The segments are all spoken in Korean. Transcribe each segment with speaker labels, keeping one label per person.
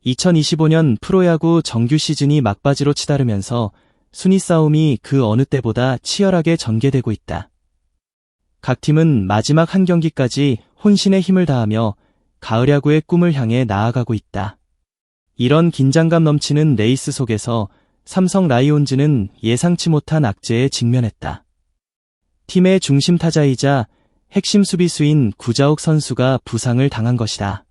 Speaker 1: (2025년) 프로야구 정규 시즌이 막바지로 치달으면서 순위 싸움이 그 어느 때보다 치열하게 전개되고 있다. 각 팀은 마지막 한 경기까지 혼신의 힘을 다하며 가을 야구의 꿈을 향해 나아가고 있다. 이런 긴장감 넘치는 레이스 속에서 삼성 라이온즈는 예상치 못한 악재에 직면했다. 팀의 중심 타자이자 핵심 수비수인 구자욱 선수가 부상을 당한 것이다.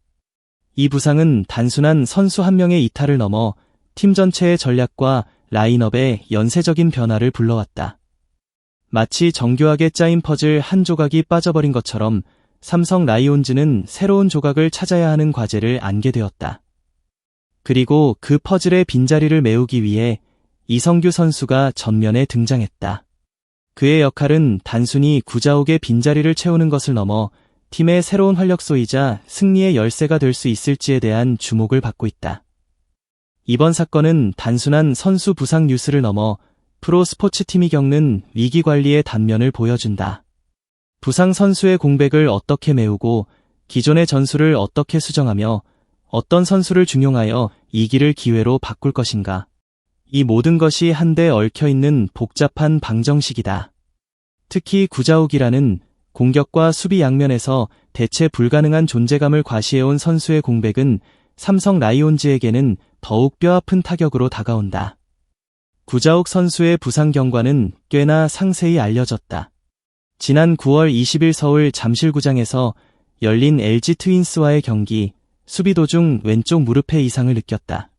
Speaker 1: 이 부상은 단순한 선수 한 명의 이탈을 넘어 팀 전체의 전략과 라인업에 연쇄적인 변화를 불러왔다. 마치 정교하게 짜인 퍼즐 한 조각이 빠져버린 것처럼 삼성 라이온즈는 새로운 조각을 찾아야 하는 과제를 안게 되었다. 그리고 그 퍼즐의 빈자리를 메우기 위해 이성규 선수가 전면에 등장했다. 그의 역할은 단순히 구자욱의 빈자리를 채우는 것을 넘어 팀의 새로운 활력소이자 승리의 열쇠가 될 수 있을지에 대한 주목을 받고 있다. 이번 사건은 단순한 선수 부상 뉴스를 넘어 프로 스포츠팀이 겪는 위기 관리의 단면을 보여준다. 부상 선수의 공백을 어떻게 메우고 기존의 전술을 어떻게 수정하며 어떤 선수를 중용하여 이기를 기회로 바꿀 것인가. 이 모든 것이 한데 얽혀있는 복잡한 방정식이다. 특히 구자욱이라는 공격과 수비 양면에서 대체 불가능한 존재감을 과시해온 선수의 공백은 삼성 라이온즈에게는 더욱 뼈아픈 타격으로 다가온다. 구자욱 선수의 부상 경과는 꽤나 상세히 알려졌다. 지난 9월 20일 서울 잠실구장에서 열린 LG 트윈스와의 경기, 수비 도중 왼쪽 무릎에 이상을 느꼈다.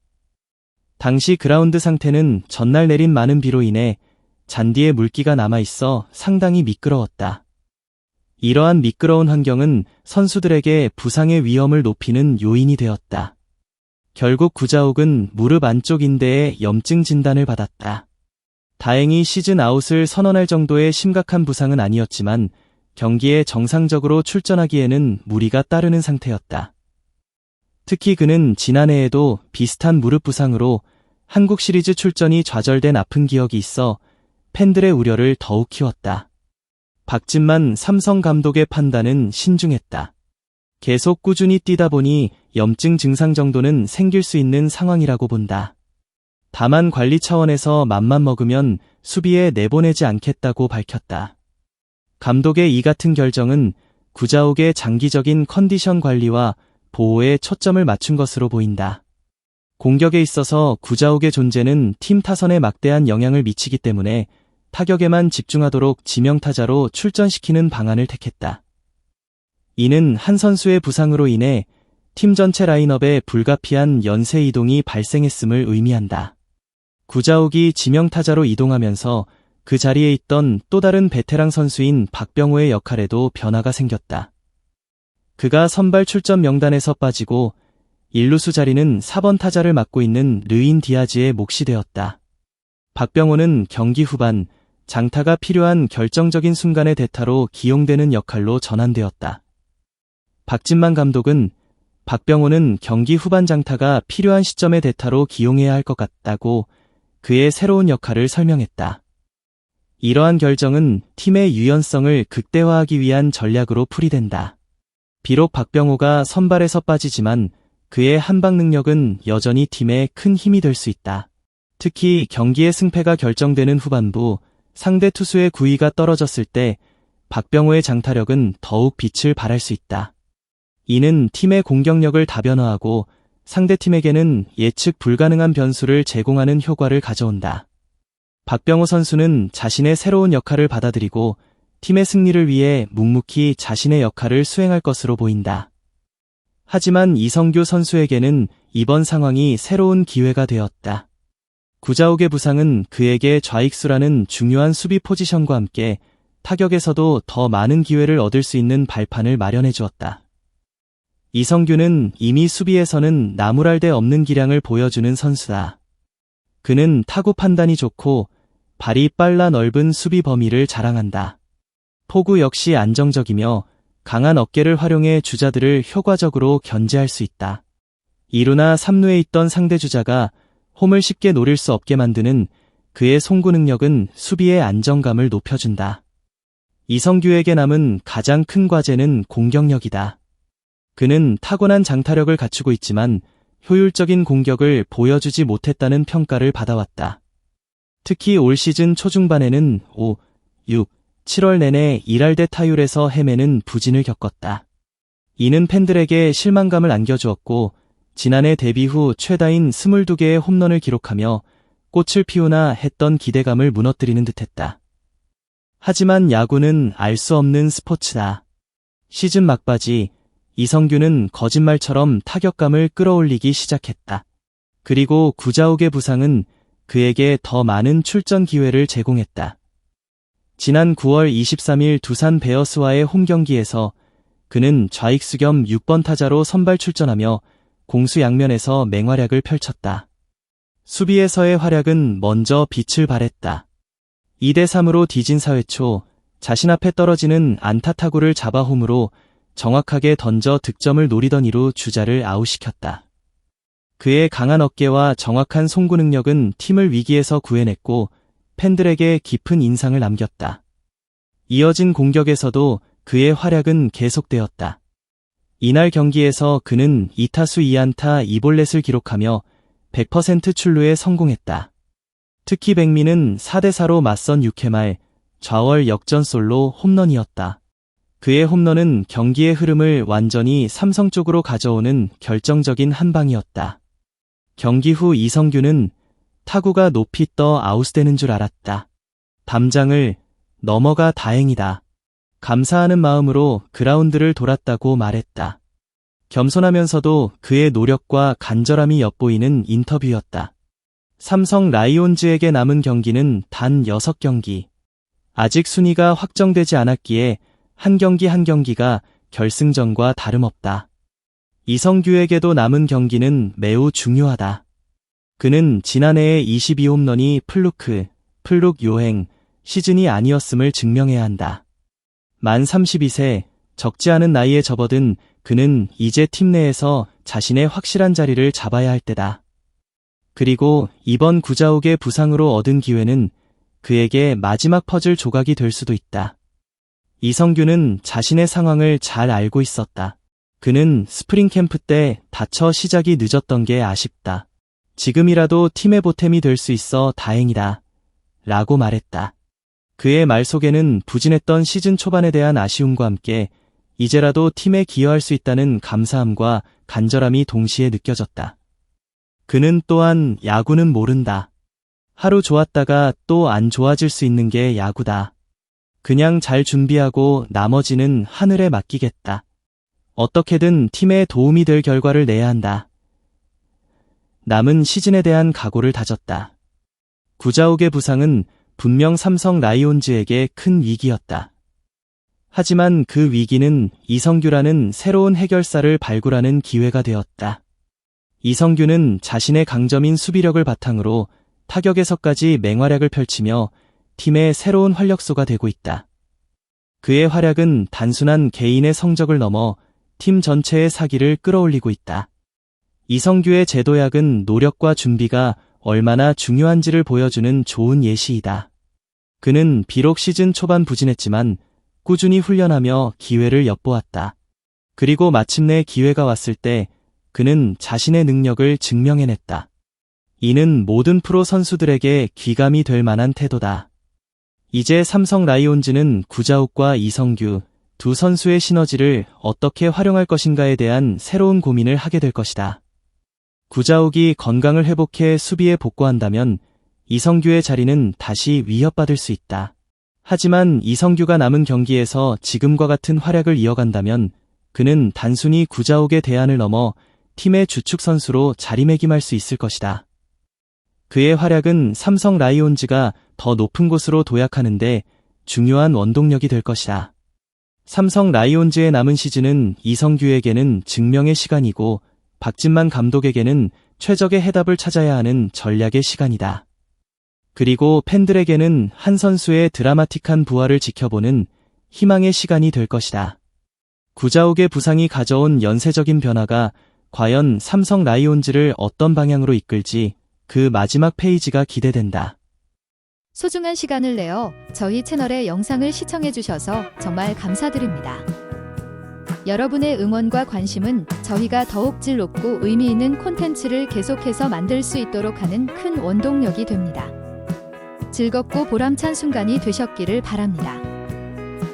Speaker 1: 당시 그라운드 상태는 전날 내린 많은 비로 인해 잔디에 물기가 남아있어 상당히 미끄러웠다. 이러한 미끄러운 환경은 선수들에게 부상의 위험을 높이는 요인이 되었다. 결국 구자욱은 무릎 안쪽 인대에 염증 진단을 받았다. 다행히 시즌 아웃을 선언할 정도의 심각한 부상은 아니었지만 경기에 정상적으로 출전하기에는 무리가 따르는 상태였다. 특히 그는 지난해에도 비슷한 무릎 부상으로 한국 시리즈 출전이 좌절된 아픈 기억이 있어 팬들의 우려를 더욱 키웠다. 박진만 삼성 감독의 판단은 신중했다. 계속 꾸준히 뛰다 보니 염증 증상 정도는 생길 수 있는 상황이라고 본다. 다만 관리 차원에서 맘만 먹으면 수비에 내보내지 않겠다고 밝혔다. 감독의 이 같은 결정은 구자욱의 장기적인 컨디션 관리와 보호에 초점을 맞춘 것으로 보인다. 공격에 있어서 구자욱의 존재는 팀 타선에 막대한 영향을 미치기 때문에 타격에만 집중하도록 지명타자로 출전시키는 방안을 택했다. 이는 한 선수의 부상으로 인해 팀 전체 라인업에 불가피한 연쇄 이동이 발생했음을 의미한다. 구자욱이 지명타자로 이동하면서 그 자리에 있던 또 다른 베테랑 선수인 박병호의 역할에도 변화가 생겼다. 그가 선발 출전 명단에서 빠지고 1루수 자리는 4번 타자를 맡고 있는 르인 디아즈의 몫이 되었다. 박병호는 경기 후반 장타가 필요한 결정적인 순간의 대타로 기용되는 역할로 전환되었다. 박진만 감독은 박병호는 경기 후반 장타가 필요한 시점의 대타로 기용해야 할 것 같다고 그의 새로운 역할을 설명했다. 이러한 결정은 팀의 유연성을 극대화하기 위한 전략으로 풀이된다. 비록 박병호가 선발에서 빠지지만 그의 한방 능력은 여전히 팀에 큰 힘이 될 수 있다. 특히 경기의 승패가 결정되는 후반부 상대 투수의 구위가 떨어졌을 때 박병호의 장타력은 더욱 빛을 발할 수 있다. 이는 팀의 공격력을 다변화하고 상대팀에게는 예측 불가능한 변수를 제공하는 효과를 가져온다. 박병호 선수는 자신의 새로운 역할을 받아들이고 팀의 승리를 위해 묵묵히 자신의 역할을 수행할 것으로 보인다. 하지만 이성규 선수에게는 이번 상황이 새로운 기회가 되었다. 구자욱의 부상은 그에게 좌익수라는 중요한 수비 포지션과 함께 타격에서도 더 많은 기회를 얻을 수 있는 발판을 마련해 주었다. 이성규는 이미 수비에서는 나무랄 데 없는 기량을 보여주는 선수다. 그는 타구 판단이 좋고 발이 빨라 넓은 수비 범위를 자랑한다. 포구 역시 안정적이며 강한 어깨를 활용해 주자들을 효과적으로 견제할 수 있다. 2루나 3루에 있던 상대 주자가 홈을 쉽게 노릴 수 없게 만드는 그의 송구 능력은 수비의 안정감을 높여준다. 이성규에게 남은 가장 큰 과제는 공격력이다. 그는 타고난 장타력을 갖추고 있지만 효율적인 공격을 보여주지 못했다는 평가를 받아왔다. 특히 올 시즌 초중반에는 5, 6, 7월 내내 일할대 타율에서 헤매는 부진을 겪었다. 이는 팬들에게 실망감을 안겨주었고 지난해 데뷔 후 최다인 22개의 홈런을 기록하며 꽃을 피우나 했던 기대감을 무너뜨리는 듯했다. 하지만 야구는 알 수 없는 스포츠다. 시즌 막바지 이성규는 거짓말처럼 타격감을 끌어올리기 시작했다. 그리고 구자욱의 부상은 그에게 더 많은 출전 기회를 제공했다. 지난 9월 23일 두산 베어스와의 홈경기에서 그는 좌익수 겸 6번 타자로 선발 출전하며 공수 양면에서 맹활약을 펼쳤다. 수비에서의 활약은 먼저 빛을 발했다. 2대3으로 뒤진 4회 초 자신 앞에 떨어지는 안타 타구를 잡아 홈으로 정확하게 던져 득점을 노리던 이루 주자를 아웃시켰다. 그의 강한 어깨와 정확한 송구 능력은 팀을 위기에서 구해냈고 팬들에게 깊은 인상을 남겼다. 이어진 공격에서도 그의 활약은 계속되었다. 이날 경기에서 그는 2타수 2안타 2볼넷을 기록하며 100% 출루에 성공했다. 특히 백민은 4대4로 맞선 6회 말 좌월 역전 솔로 홈런이었다. 그의 홈런은 경기의 흐름을 완전히 삼성 쪽으로 가져오는 결정적인 한 방이었다. 경기 후 이성규는 타구가 높이 떠 아웃되는 줄 알았다. 담장을 넘어가 다행이다. 감사하는 마음으로 그라운드를 돌았다고 말했다. 겸손하면서도 그의 노력과 간절함이 엿보이는 인터뷰였다. 삼성 라이온즈에게 남은 경기는 단 6경기. 아직 순위가 확정되지 않았기에 한 경기 한 경기가 결승전과 다름없다. 이성규에게도 남은 경기는 매우 중요하다. 그는 지난해의 22홈런이 플룩 요행 시즌이 아니었음을 증명해야 한다. 만 32세, 적지 않은 나이에 접어든 그는 이제 팀 내에서 자신의 확실한 자리를 잡아야 할 때다. 그리고 이번 구자욱의 부상으로 얻은 기회는 그에게 마지막 퍼즐 조각이 될 수도 있다. 이성규는 자신의 상황을 잘 알고 있었다. 그는 스프링 캠프 때 다쳐 시작이 늦었던 게 아쉽다. 지금이라도 팀의 보탬이 될 수 있어 다행이다. 라고 말했다. 그의 말 속에는 부진했던 시즌 초반에 대한 아쉬움과 함께 이제라도 팀에 기여할 수 있다는 감사함과 간절함이 동시에 느껴졌다. 그는 또한 야구는 모른다. 하루 좋았다가 또 안 좋아질 수 있는 게 야구다. 그냥 잘 준비하고 나머지는 하늘에 맡기겠다. 어떻게든 팀에 도움이 될 결과를 내야 한다. 남은 시즌에 대한 각오를 다졌다. 구자욱의 부상은 분명 삼성 라이온즈에게 큰 위기였다. 하지만 그 위기는 이성규라는 새로운 해결사를 발굴하는 기회가 되었다. 이성규는 자신의 강점인 수비력을 바탕으로 타격에서까지 맹활약을 펼치며 팀의 새로운 활력소가 되고 있다. 그의 활약은 단순한 개인의 성적을 넘어 팀 전체의 사기를 끌어올리고 있다. 이성규의 제도약은 노력과 준비가 얼마나 중요한지를 보여주는 좋은 예시이다. 그는 비록 시즌 초반 부진했지만 꾸준히 훈련하며 기회를 엿보았다. 그리고 마침내 기회가 왔을 때 그는 자신의 능력을 증명해냈다. 이는 모든 프로 선수들에게 귀감이 될 만한 태도다. 이제 삼성 라이온즈는 구자욱과 이성규 두 선수의 시너지를 어떻게 활용할 것인가에 대한 새로운 고민을 하게 될 것이다. 구자욱이 건강을 회복해 수비에 복구한다면 이성규의 자리는 다시 위협받을 수 있다. 하지만 이성규가 남은 경기에서 지금과 같은 활약을 이어간다면 그는 단순히 구자욱의 대안을 넘어 팀의 주축 선수로 자리매김할 수 있을 것이다. 그의 활약은 삼성 라이온즈가 더 높은 곳으로 도약하는데 중요한 원동력이 될 것이다. 삼성 라이온즈의 남은 시즌은 이성규에게는 증명의 시간이고 박진만 감독에게는 최적의 해답을 찾아야 하는 전략의 시간이다. 그리고 팬들에게는 한 선수의 드라마틱한 부활을 지켜보는 희망의 시간이 될 것이다. 구자욱의 부상이 가져온 연쇄적인 변화가 과연 삼성 라이온즈를 어떤 방향으로 이끌지 그 마지막 페이지가 기대된다.
Speaker 2: 소중한 시간을 내어 저희 채널의 영상을 시청해주셔서 정말 감사드립니다. 여러분의 응원과 관심은 저희가 더욱 질 높고 의미 있는 콘텐츠를 계속해서 만들 수 있도록 하는 큰 원동력이 됩니다. 즐겁고 보람찬 순간이 되셨기를 바랍니다.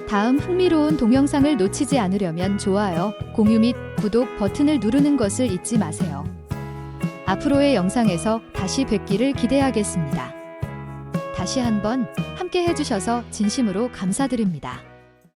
Speaker 2: 다음 흥미로운 동영상을 놓치지 않으려면 좋아요, 공유 및 구독 버튼을 누르는 것을 잊지 마세요. 앞으로의 영상에서 다시 뵙기를 기대하겠습니다. 다시 한번 함께 해주셔서 진심으로 감사드립니다.